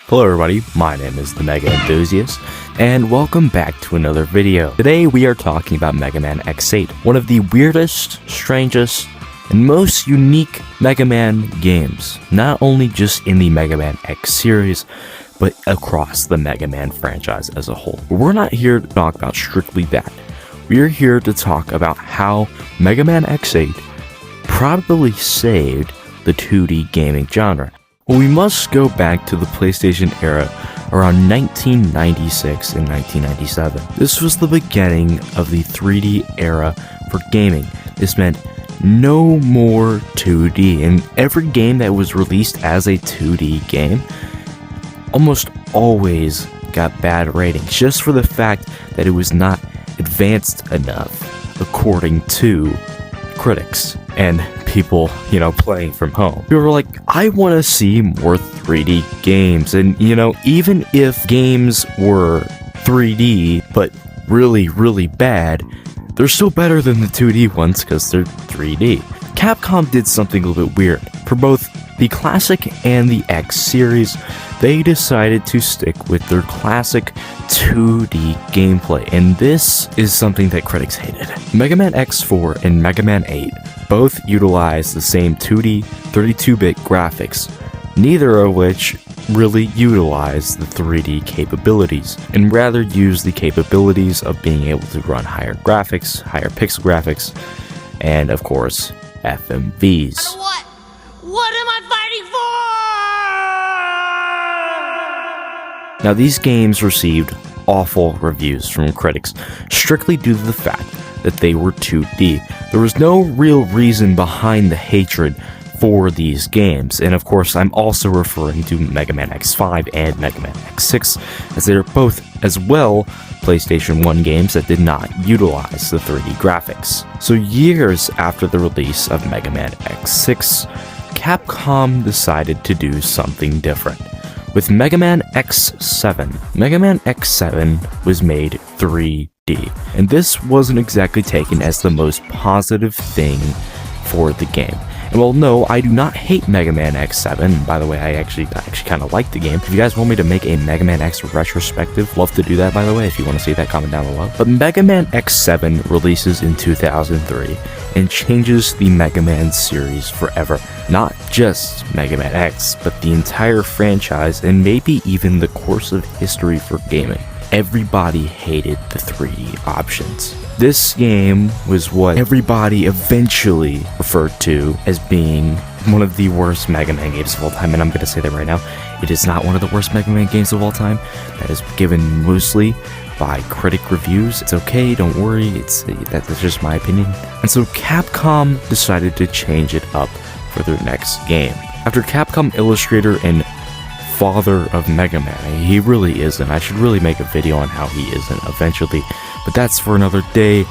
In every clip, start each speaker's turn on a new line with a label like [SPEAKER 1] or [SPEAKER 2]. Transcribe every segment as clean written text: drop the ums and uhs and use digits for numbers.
[SPEAKER 1] Hello everybody, my name is the Mega Enthusiast, and welcome back to another video. Today we are talking about Mega Man X8, one of the weirdest, strangest, and most unique Mega Man games, not only just in the Mega Man X series, but across the Mega Man franchise as a whole. But we're not here to talk about strictly that. We're here to talk about how Mega Man X8 probably saved the 2D gaming genre. Well, we must go back to the PlayStation era around 1996 and 1997. This was the beginning of the 3D era for gaming. This meant no more 2D, and every game that was released as a 2D game almost always got bad ratings, just for the fact that it was not advanced enough, according to critics and people, playing from home. People were like, I want to see more 3D games. And, even if games were 3D, but really, really bad, they're still better than the 2D ones because they're 3D. Capcom did something a little bit weird. For both the classic and the X series, they decided to stick with their classic 2D gameplay, and this is something that critics hated. Mega Man X4 and Mega Man 8 both utilize the same 2D 32-bit graphics, neither of which really utilize the 3D capabilities, and rather use the capabilities of being able to run higher graphics, higher pixel graphics, and of course, FMVs.
[SPEAKER 2] What am I fighting for?
[SPEAKER 1] Now, these games received awful reviews from critics, strictly due to the fact that they were 2D. There was no real reason behind the hatred for these games, and of course, I'm also referring to Mega Man X5 and Mega Man X6, as they are both, as well, PlayStation 1 games that did not utilize the 3D graphics. So years after the release of Mega Man X6, Capcom decided to do something different. With Mega Man X7, Mega Man X7 was made 3D, and this wasn't exactly taken as the most positive thing for the game. And well, no, I do not hate Mega Man X7. By the way, I actually kind of like the game. If you guys want me to make a Mega Man X retrospective, love to do that, by the way. If you want to see that, comment down below. But Mega Man X7 releases in 2003 and changes the Mega Man series forever. Not just Mega Man X, but the entire franchise, and maybe even the course of history for gaming. Everybody hated the 3D options. This game was what everybody eventually referred to as being one of the worst Mega Man games of all time, and I'm going to say that right now. It is not one of the worst Mega Man games of all time. That is given mostly by critic reviews. It's okay, don't worry, that's just my opinion. And so Capcom decided to change it up for their next game. After Capcom illustrator and father of Mega Man, he really isn't. I should really make a video on how he isn't eventually, but that's for another day.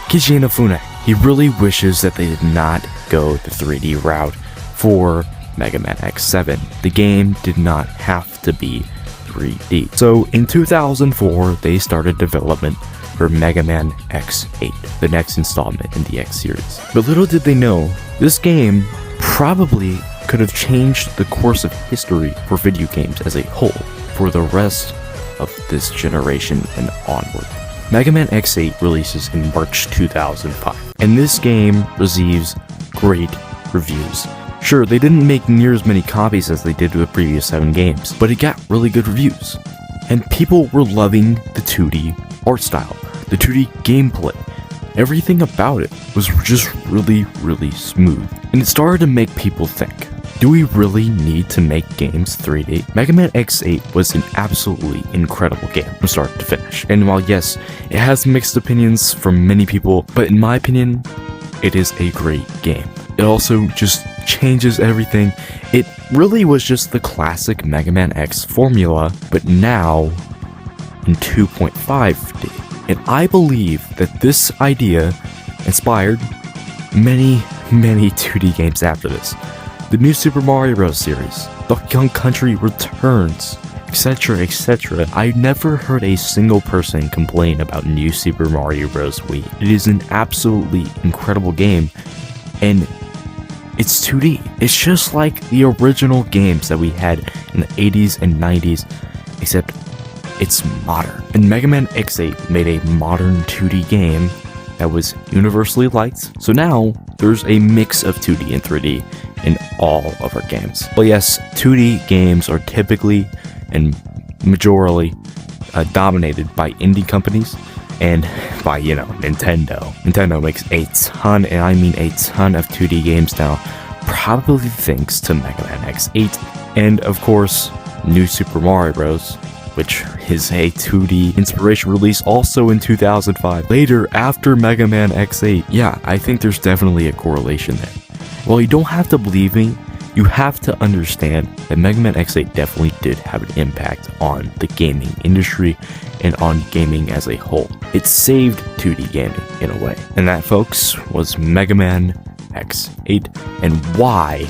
[SPEAKER 1] Keiji Inafune, he really wishes that they did not go the 3D route for Mega Man X7. The game did not have to be 3D. So in 2004, they started development for Mega Man X8, the next installment in the X series. But little did they know, this game probably could have changed the course of history for video games as a whole for the rest of this generation and onward. Mega Man X8 releases in March 2005, and this game receives great reviews. Sure, they didn't make near as many copies as they did with the previous 7 games, but it got really good reviews. And people were loving the 2D art style, the 2D gameplay. Everything about it was just really, really smooth. And it started to make people think, do we really need to make games 3D? Mega Man X8 was an absolutely incredible game from start to finish. And while yes, it has mixed opinions from many people, but in my opinion, it is a great game. It also just changes everything. It really was just the classic Mega Man X formula, but now in 2.5D. And I believe that this idea inspired many 2D games after this. The new Super Mario Bros. Series, Donkey Kong Country Returns, etc., etc. I never heard a single person complain about new Super Mario Bros. Wii. It is an absolutely incredible game, and It's 2D. It's just like the original games that we had in the 80s and 90s, except it's modern. And Mega Man X8 made a modern 2D game that was universally liked. So now there's a mix of 2D and 3D in all of our games. But yes, 2D games are typically and majorly dominated by indie companies and by, Nintendo. Nintendo makes a ton, and I mean a ton of 2D games now, probably thanks to Mega Man X8. And of course, New Super Mario Bros., which is a 2D inspiration release also in 2005. Later, after Mega Man X8, yeah, I think there's definitely a correlation there. While you don't have to believe me, you have to understand that Mega Man X8 definitely did have an impact on the gaming industry and on gaming as a whole. It saved 2D gaming in a way. And that, folks, was Mega Man X8 and why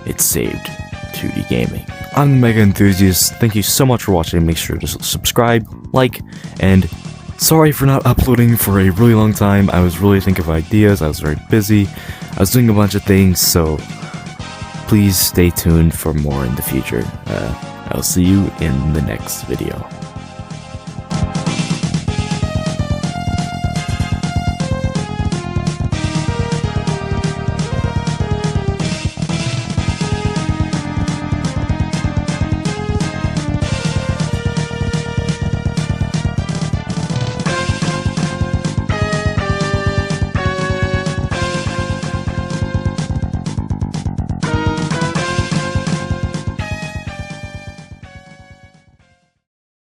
[SPEAKER 1] it saved 2D gaming. I'm the Mega Enthusiast. Thank you so much for watching. Make sure to subscribe, like, and sorry for not uploading for a really long time. I was really thinking of ideas. I was very busy. I was doing a bunch of things, so please stay tuned for more in the future. I'll see you in the next video.